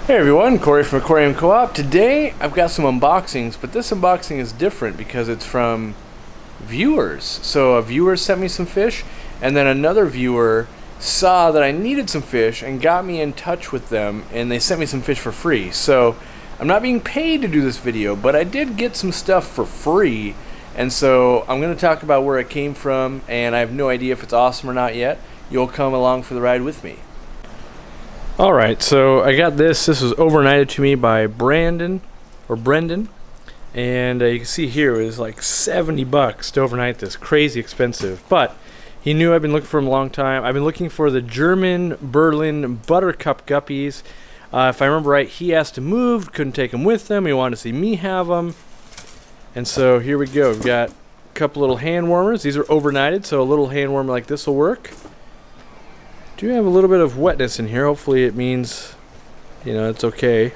Hey everyone, Corey from Aquarium Co-op. Today I've got some unboxings, but this unboxing is different because it's from viewers. So a viewer sent me some fish, and then another viewer saw that I needed some fish and got me in touch with them, and they sent me some fish for free. So I'm not being paid to do this video, but I did get some stuff for free, and so I'm going to talk about where it came from, and I have no idea if it's awesome or not yet. You'll come along for the ride with me. Alright, so I got this. This was overnighted to me by Brendan, and you can see here it was like 70 bucks to overnight this. Crazy expensive, but he knew I've been looking for him a long time. I've been looking for the German Berlin buttercup guppies. If I remember right, he asked to move, couldn't take them with him. He wanted to see me have them, and so here we go. We've got a couple little hand warmers. These are overnighted, so a little hand warmer like this will work. Do have a little bit of wetness in here. Hopefully it means, it's okay.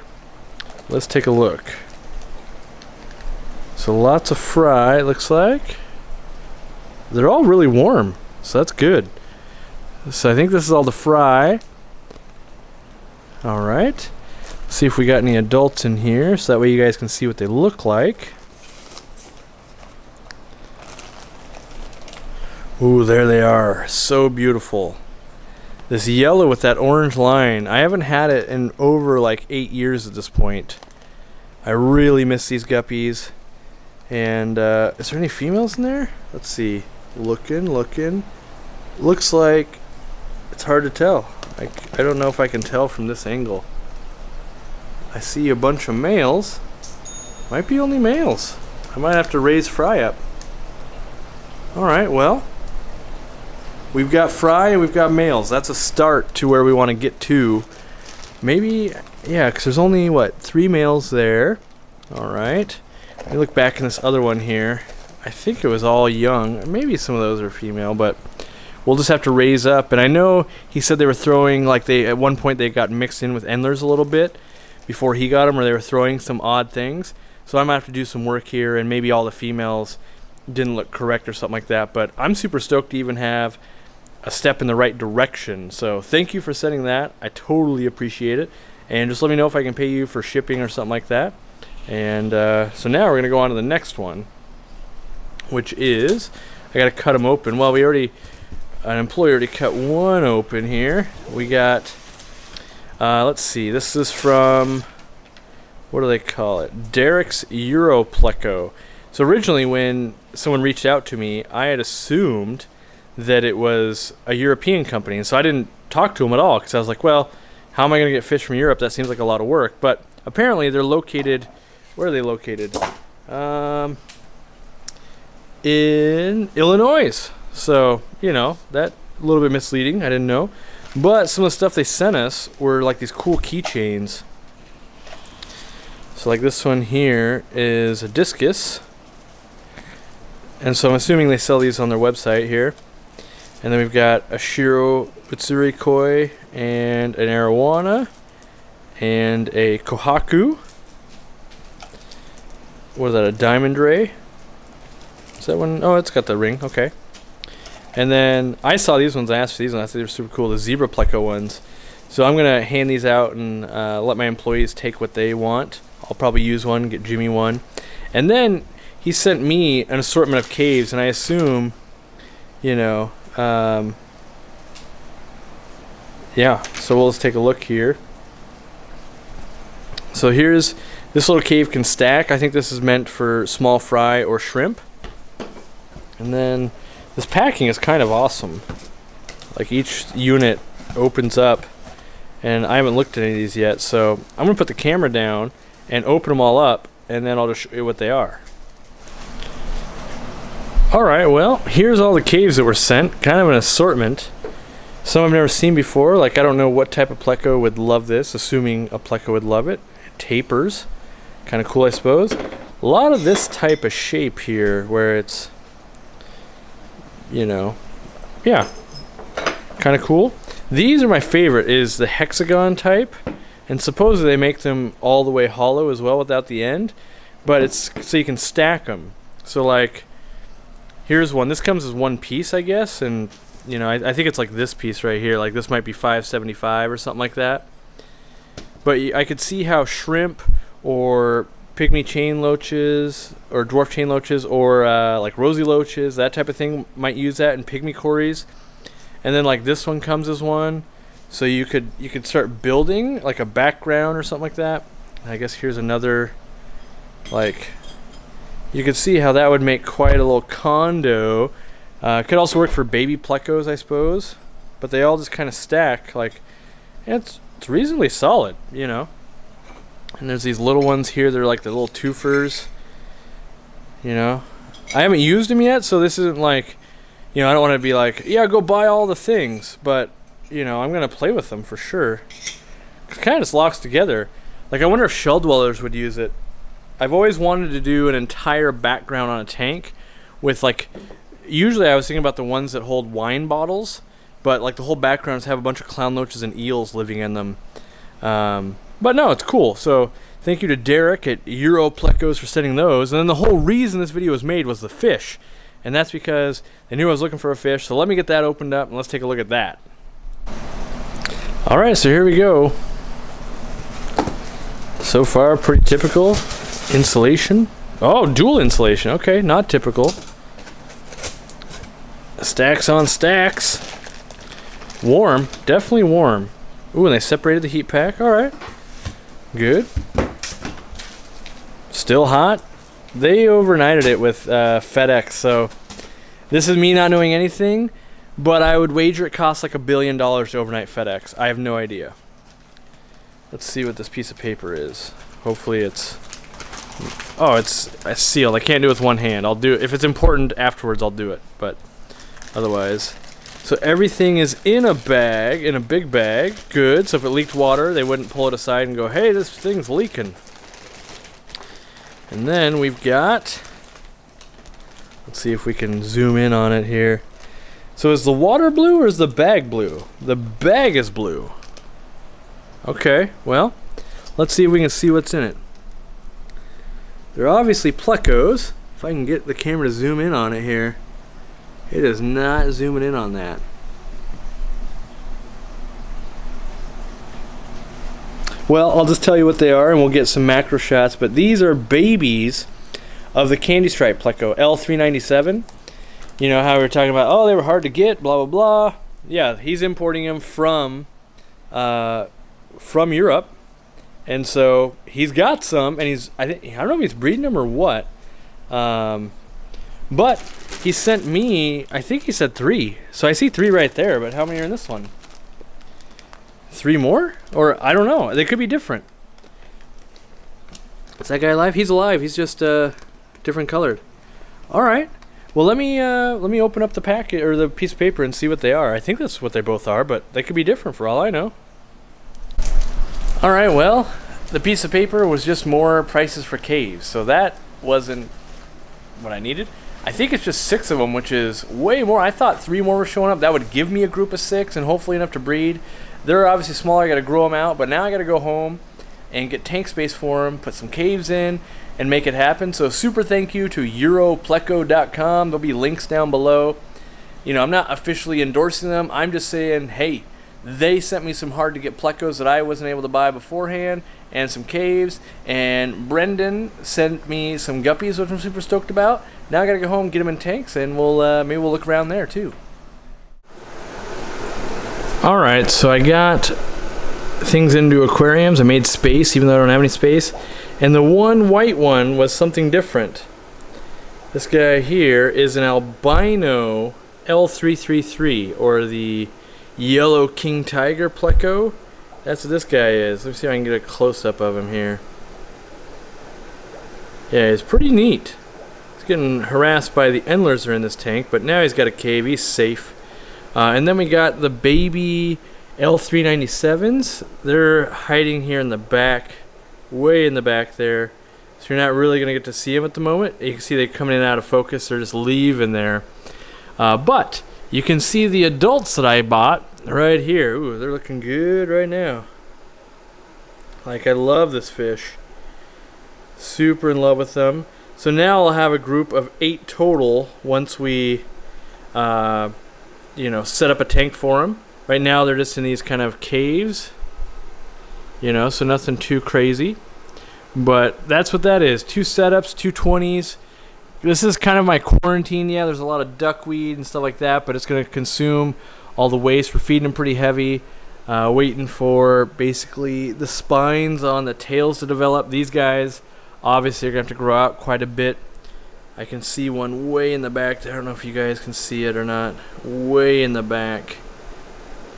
Let's take a look. So lots of fry, it looks like. They're all really warm, so that's good. So I think this is all the fry. Alright. See if we got any adults in here, so that way you guys can see what they look like. Ooh, there they are. So beautiful. This yellow with that orange line, I haven't had it in over like 8 years at this point. I really miss these guppies. And is there any females in there? Let's see. Looking. Looks like it's hard to tell. I don't know if I can tell from this angle. I see a bunch of males. Might be only males. I might have to raise fry up. Alright, well. We've got fry and we've got males. That's a start to where we want to get to. Maybe, yeah, because there's only, 3 males there. Alright. Let me look back in this other one here. I think it was all young. Maybe some of those are female, but we'll just have to raise up. And I know he said they were throwing, at one point they got mixed in with endlers a little bit before he got them, or they were throwing some odd things. So I might have to do some work here, and maybe all the females didn't look correct or something like that. But I'm super stoked to even have a step in the right direction. So thank you for sending that. I totally appreciate it, and just let me know if I can pay you for shipping or something like that. And so now we're gonna go on to the next one, which is I gotta cut them open. Well, an employee already cut one open here. We got let's see, this is from, what do they call it, Derek's Europleco. So originally when someone reached out to me, I had assumed that it was a European company, and so I didn't talk to them at all, because I was like, well, how am I going to get fish from Europe? That seems like a lot of work. But apparently they're located, where are they located? In Illinois. So, that a little bit misleading, I didn't know. But some of the stuff they sent us were like these cool keychains. So like this one here is a discus. And so I'm assuming they sell these on their website here. And then we've got a Shiro Utsuri Koi and an arowana and a Kohaku. What is that, a diamond ray? Is that one? Oh, it's got the ring, okay. And then I saw these ones, I asked for these ones, I thought they were super cool, the Europleco ones. So I'm going to hand these out and let my employees take what they want. I'll probably use one, get Jimmy one. And then he sent me an assortment of caves, and I assume, yeah, so we'll just take a look here. So here's, this little cave can stack. I think this is meant for small fry or shrimp. And then this packing is kind of awesome. Like each unit opens up, and I haven't looked at any of these yet, so I'm going to put the camera down and open them all up, and then I'll just show you what they are. Alright, well, here's all the caves that were sent. Kind of an assortment. Some I've never seen before. Like, I don't know what type of pleco would love this, assuming a pleco would love it. Tapers. Kind of cool, I suppose. A lot of this type of shape here, where it's, yeah, kind of cool. These are my favorite, is the hexagon type. And supposedly they make them all the way hollow as well without the end. But it's so you can stack them. So, like, here's one. This comes as one piece, I guess, and I think it's like this piece right here. Like this might be $5.75 or something like that. but I could see how shrimp or pygmy chain loaches or dwarf chain loaches or like rosy loaches, that type of thing, might use that, and pygmy cories. And then like this one comes as one, so you could start building like a background or something like that. And I guess here's another, like, you could see how that would make quite a little condo. Could also work for baby plecos, I suppose, but they all just kind of stack like, and it's reasonably solid, you know. And there's these little ones here. They're like the little twofers. You know, I haven't used them yet, so this isn't like, you know, I don't want to be like, yeah, go buy all the things. But, you know, I'm going to play with them for sure. It kind of just locks together. Like, I wonder if shell dwellers would use it. I've always wanted to do an entire background on a tank with, like, usually I was thinking about the ones that hold wine bottles. But, like, the whole backgrounds have a bunch of clown loaches and eels living in them. But no, it's cool. So thank you to Derek at Europlecos for sending those. And then the whole reason this video was made was the fish. And that's because they knew I was looking for a fish. So let me get that opened up and let's take a look at that. Alright, so here we go. So far, pretty typical. Insulation. Oh, dual insulation. Okay, not typical. Stacks on stacks. Warm. Definitely warm. Ooh, and they separated the heat pack. Alright. Good. Still hot. They overnighted it with FedEx, so this is me not knowing anything, but I would wager it costs like $1 billion to overnight FedEx. I have no idea. Let's see what this piece of paper is. Hopefully it's... Oh, it's sealed. I can't do it with one hand. I'll do it. If it's important afterwards, I'll do it, but otherwise... So everything is in a bag, in a big bag. Good. So if it leaked water, they wouldn't pull it aside and go, hey, this thing's leaking. And then we've got, let's see if we can zoom in on it here. So is the water blue or is the bag blue? The bag is blue. Okay, well, let's see if we can see what's in it. They're obviously plecos. If I can get the camera to zoom in on it here. It is not zooming in on that. Well, I'll just tell you what they are and we'll get some macro shots, but these are babies of the candy stripe pleco, L397. You know how we were talking about, oh, they were hard to get, blah, blah, blah. Yeah, he's importing them from Europe. And so he's got some, and I don't know if he's breeding them or what. But he sent me, I think he said 3. So I see 3 right there, but how many are in this one? 3 more? Or I don't know. They could be different. Is that guy alive? He's alive. He's just different colored. All right. Well, let me open up the packet or the piece of paper and see what they are. I think that's what they both are, but they could be different for all I know. All right. Well, the piece of paper was just more prices for caves, so that wasn't what I needed. I think it's just 6 of them, which is way more. I thought 3 more were showing up. That would give me a group of 6 and hopefully enough to breed. They're obviously smaller. I got to grow them out, but now I got to go home and get tank space for them, put some caves in, and make it happen. So super thank you to Europleco.com. There'll be links down below. You know, I'm not officially endorsing them. I'm just saying, hey, they sent me some hard to get plecos that I wasn't able to buy beforehand, and some caves, and Brendan sent me some guppies, which I'm super stoked about. Now I gotta go home, get them in tanks, and maybe we'll look around there too. Alright, so I got things into aquariums. I made space, even though I don't have any space. And the one white one was something different. This guy here is an albino L333, or the yellow king tiger pleco. That's what this guy is. Let me see if I can get a close-up of him here. Yeah, he's pretty neat. He's getting harassed by the endlers that are in this tank, but now he's got a cave. He's safe. And then we got the baby L397s. They're hiding here in the back, way in the back there. So you're not really going to get to see them at the moment. You can see they're coming in and out of focus. They're just leaving there. But you can see the adults that I bought right here. Ooh, they're looking good right now. Like, I love this fish. Super in love with them. So now I'll have a group of 8 total once we, you know, set up a tank for them. Right now they're just in these kind of caves. you know, so nothing too crazy. But that's what that is. 2 setups, 2 20s. This is kind of my quarantine. Yeah, there's a lot of duckweed and stuff like that, but it's going to consume all the waste. We're feeding them pretty heavy. Waiting for basically the spines on the tails to develop. These guys obviously are going to have to grow out quite a bit. I can see one way in the back there. I don't know if you guys can see it or not. Way in the back.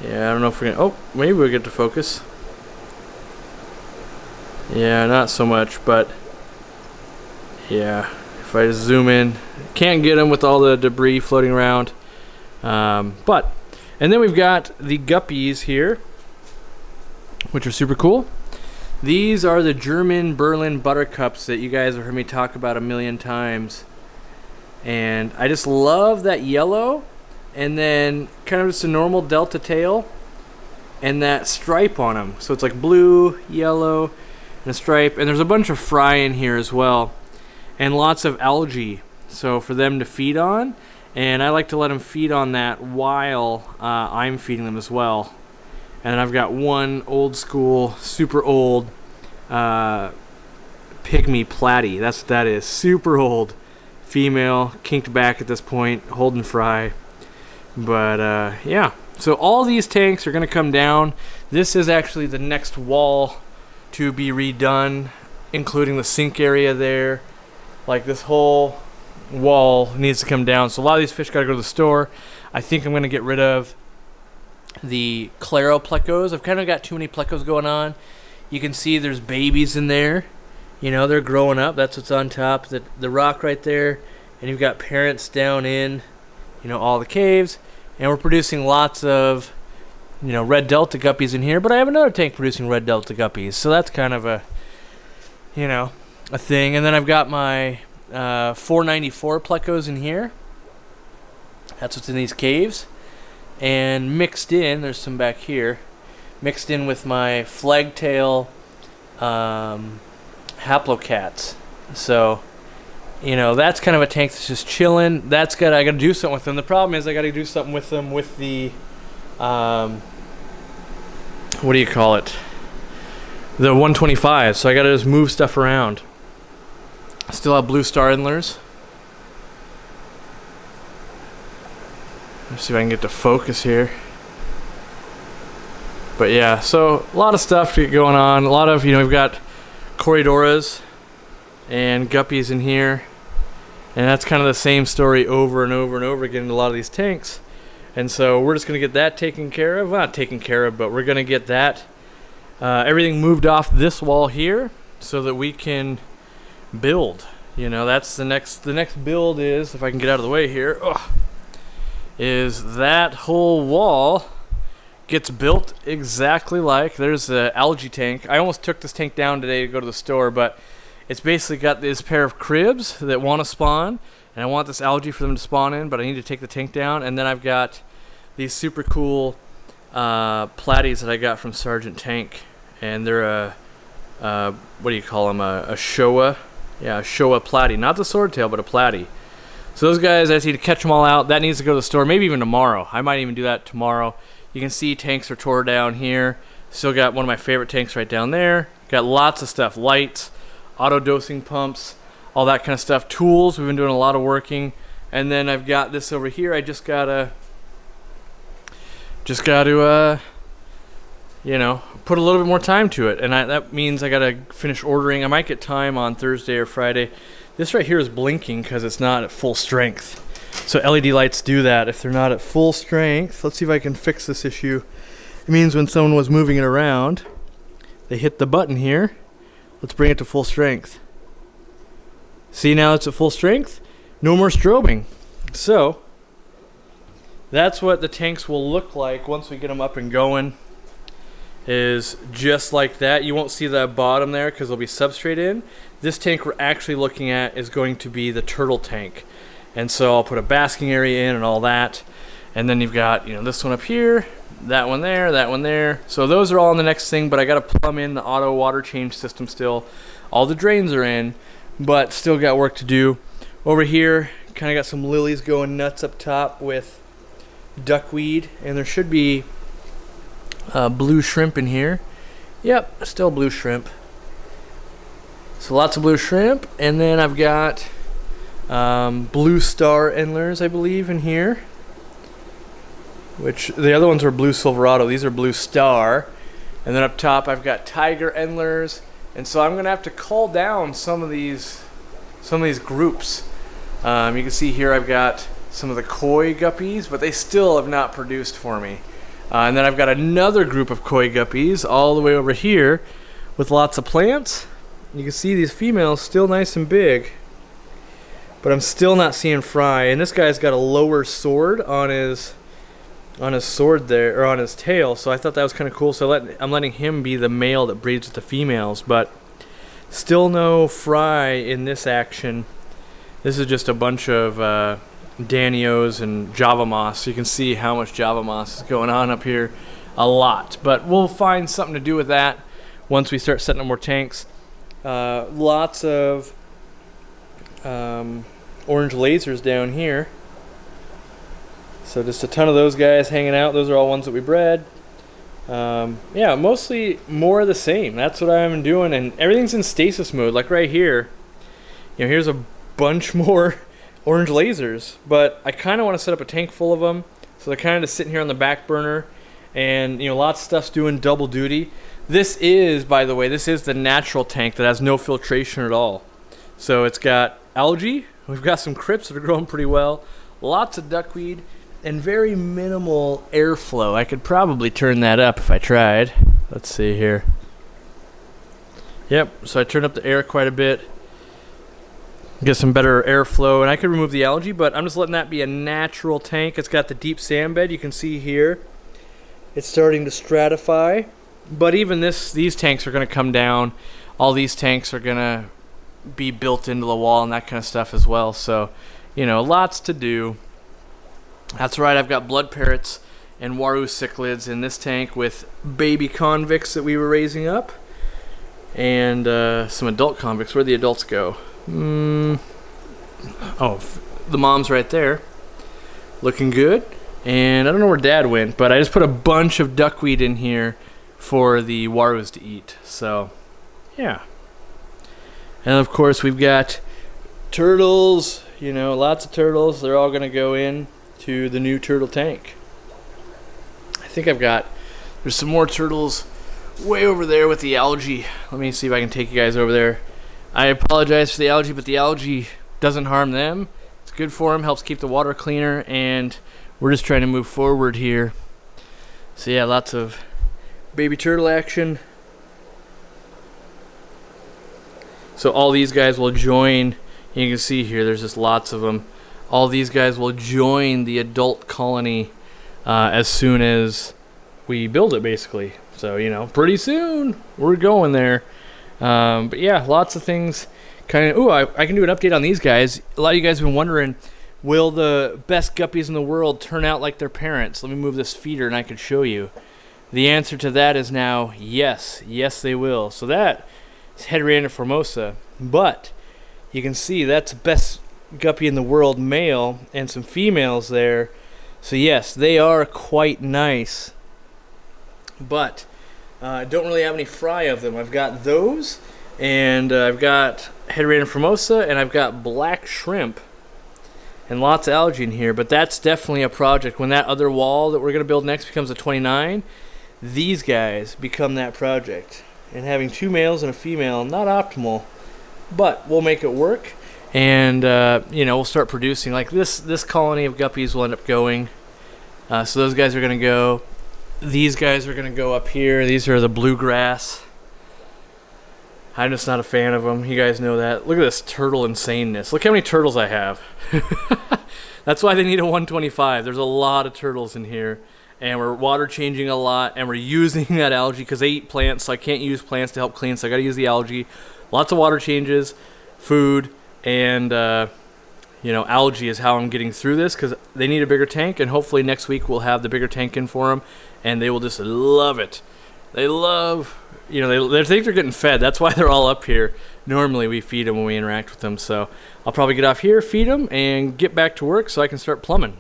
Yeah, I don't know if we're going to... Oh, maybe we'll get to focus. Yeah, not so much, but... Yeah, if I just zoom in. Can't get them with all the debris floating around. But... And then we've got the guppies here, which are super cool. These are the German Berlin buttercups that you guys have heard me talk about a million times. And I just love that yellow, and then kind of just a normal delta tail, and that stripe on them. So it's like blue, yellow, and a stripe. And there's a bunch of fry in here as well, and lots of algae, so for them to feed on. And I like to let them feed on that while I'm feeding them as well. And I've got one old school, super old pygmy platy. That's what that is. Super old. Female, kinked back at this point, holding fry. But yeah. So all these tanks are going to come down. This is actually the next wall to be redone, including the sink area there. Like this whole wall needs to come down, so a lot of these fish got to go to the store. I think I'm going to get rid of the Plecos. I've kind of got too many Plecos going on. You can see there's babies in there, you know, they're growing up. That's what's on top, the rock right there, and you've got parents down in, you know, all the caves. And we're producing lots of, you know, red delta guppies in here, but I have another tank producing red delta guppies, so that's kind of a, you know, a thing. And then I've got my 494 plecos in here. That's what's in these caves. And mixed in, there's some back here, mixed in with my flagtail haplocats. So, you know, that's kind of a tank that's just chilling. I gotta do something with them. The problem is I gotta do something with them with the what do you call it? The 125. So I gotta just move stuff around. Still have blue star endlers. Let's see if I can get to focus here. But yeah, so a lot of stuff to get going on. A lot of, you know, we've got corridoras and guppies in here. And that's kind of the same story over and over and over again in a lot of these tanks. And so we're just going to get that taken care of. Well, not taken care of, but we're going to get that everything moved off this wall here so that we can build. You know, that's the next build is, if I can get out of the way here, is that whole wall gets built exactly like, there's the algae tank. I almost took this tank down today to go to the store, but it's basically got this pair of cribs that want to spawn, and I want this algae for them to spawn in, but I need to take the tank down. And then I've got these super cool platies that I got from Sergeant Tank, and they're a what do you call them, a Showa. Yeah, a Showa platy, not the swordtail, but a platy. So those guys, I just need to catch them all out. That needs to go to the store, maybe even tomorrow. I might even do that tomorrow. You can see tanks are tore down here. Still got one of my favorite tanks right down there. Got lots of stuff, lights, auto dosing pumps, all that kind of stuff. Tools, we've been doing a lot of working. And then I've got this over here. I just gotta you know, put a little bit more time to it, and that means I gotta finish ordering. I might get time on Thursday or Friday. This right here is blinking because it's not at full strength. So LED lights do that if they're not at full strength. Let's see if I can fix this issue. It means when someone was moving it around, they hit the button here. Let's bring it to full strength. See, now it's at full strength. No more strobing. So that's what the tanks will look like once we get them up and going. Is just like that. You won't see the bottom there because there'll be substrate in. This tank we're actually looking at is going to be the turtle tank, and so I'll put a basking area in and all that. And then you've got, you know, this one up here, that one there, that one there. So those are all in the next thing, but I got to plumb in the auto water change system still. All the drains are in, but still got work to do. Over here, kind of got some lilies going nuts up top with duckweed, and there should be blue shrimp in here. Yep, still blue shrimp. So lots of blue shrimp, and then I've got blue star endlers, I believe, in here. Which the other ones are blue silverado. These are blue star, and then up top I've got tiger endlers. And so I'm gonna have to call down some of these groups. You can see here I've got some of the koi guppies, but they still have not produced for me. And then I've got another group of koi guppies all the way over here with lots of plants. You can see these females still nice and big, but I'm still not seeing fry. And this guy's got a lower sword on his sword there, or on his tail, so I thought that was kind of cool. So I'm letting him be the male that breeds with the females, but still no fry in this action. This is just a bunch of Danios and Java moss. So you can see how much Java moss is going on up here. A lot, but we'll find something to do with that once we start setting up more tanks. Lots of orange lasers down here. So just a ton of those guys hanging out. Those are all ones that we bred. Yeah, mostly more of the same. That's what I'm doing, and everything's in stasis mode. Like right here, you know, here's a bunch more orange lasers, but I kind of want to set up a tank full of them. So they're kind of just sitting here on the back burner, and you know, lots of stuff's doing double duty. This is, by the way, this is the natural tank that has no filtration at all. So it's got algae. We've got some crypts that are growing pretty well. Lots of duckweed. And very minimal airflow. I could probably turn that up if I tried. Let's see here. Yep, so I turned up the air quite a bit. Get some better airflow, and I could remove the algae, but I'm just letting that be a natural tank. It's got the deep sand bed. You can see here it's starting to stratify. But even these tanks are going to come down. All these tanks are going to be built into the wall and that kind of stuff as well. So, you know, lots to do. That's right, I've got blood parrots and waru cichlids in this tank with baby convicts that we were raising up. And some adult convicts. Where'd the adults go? Oh, the mom's right there. Looking good. And I don't know where Dad went, but I just put a bunch of duckweed in here for the warus to eat. So, yeah. And of course, we've got turtles. You know, lots of turtles. They're all going to go in to the new turtle tank. I think there's some more turtles way over there with the algae. Let me see if I can take you guys over there. I apologize for the algae, but the algae doesn't harm them. It's good for them, helps keep the water cleaner, and we're just trying to move forward here. So yeah, lots of baby turtle action. So all these guys will join. You can see here, there's just lots of them. All these guys will join the adult colony as soon as we build it, basically. So, you know, pretty soon we're going there. But yeah, lots of things. Kind of. Ooh, I can do an update on these guys. A lot of you guys have been wondering, will the best guppies in the world turn out like their parents? Let me move this feeder and I can show you. The answer to that is now yes. Yes, they will. So that is Heterana formosa. But you can see that's best guppy in the world male, and some females there. So yes, they are quite nice, but I don't really have any fry of them. I've got those, and I've got Heterana formosa, and I've got black shrimp, and lots of algae in here. But that's definitely a project. When that other wall that we're going to build next becomes a 29, these guys become that project. And having two males and a female, not optimal, but we'll make it work. And you know, we'll start producing. Like this colony of guppies will end up going. So those guys are going to go. These guys are going to go up here. These are the bluegrass. I'm just not a fan of them. You guys know that. Look at this turtle insaneness. Look how many turtles I have. That's why they need a 125. There's a lot of turtles in here. And we're water changing a lot. And we're using that algae because they eat plants. So I can't use plants to help clean. So I got to use the algae. Lots of water changes, food, and you know, algae is how I'm getting through this, because they need a bigger tank, and hopefully next week we'll have the bigger tank in for them, and they will just love it. They love, you know, they think they're getting fed. That's why they're all up here. Normally we feed them when we interact with them, so I'll probably get off here, feed them, and get back to work so I can start plumbing.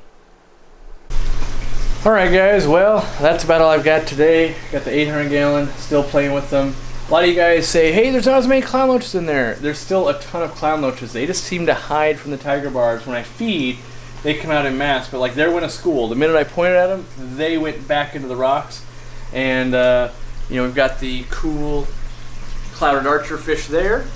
Alright guys, well, that's about all I've got today. Got the 800 gallon, still playing with them. A lot of you guys say, hey, there's not as many clown loaches in there. There's still a ton of clown loaches. They just seem to hide from the tiger barbs. When I feed, they come out in mass, but like they went to school. The minute I pointed at them, they went back into the rocks. And you know, we've got the cool clouded archer fish there.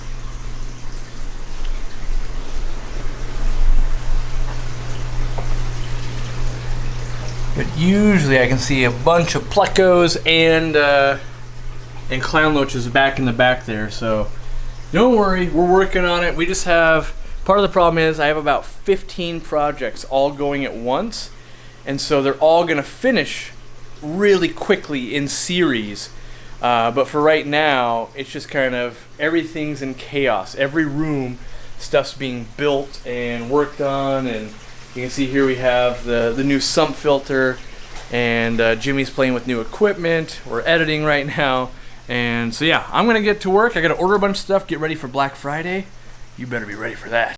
But usually I can see a bunch of plecos and clown loaches back in the back there. So don't worry, we're working on it. We just have, part of the problem is I have about 15 projects all going at once. And so they're all gonna finish really quickly in series. But for right now, it's just kind of, everything's in chaos. Every room, stuff's being built and worked on, and you can see here we have the new sump filter, and Jimmy's playing with new equipment. We're editing right now. And so yeah, I'm gonna get to work. I gotta order a bunch of stuff, get ready for Black Friday. You better be ready for that.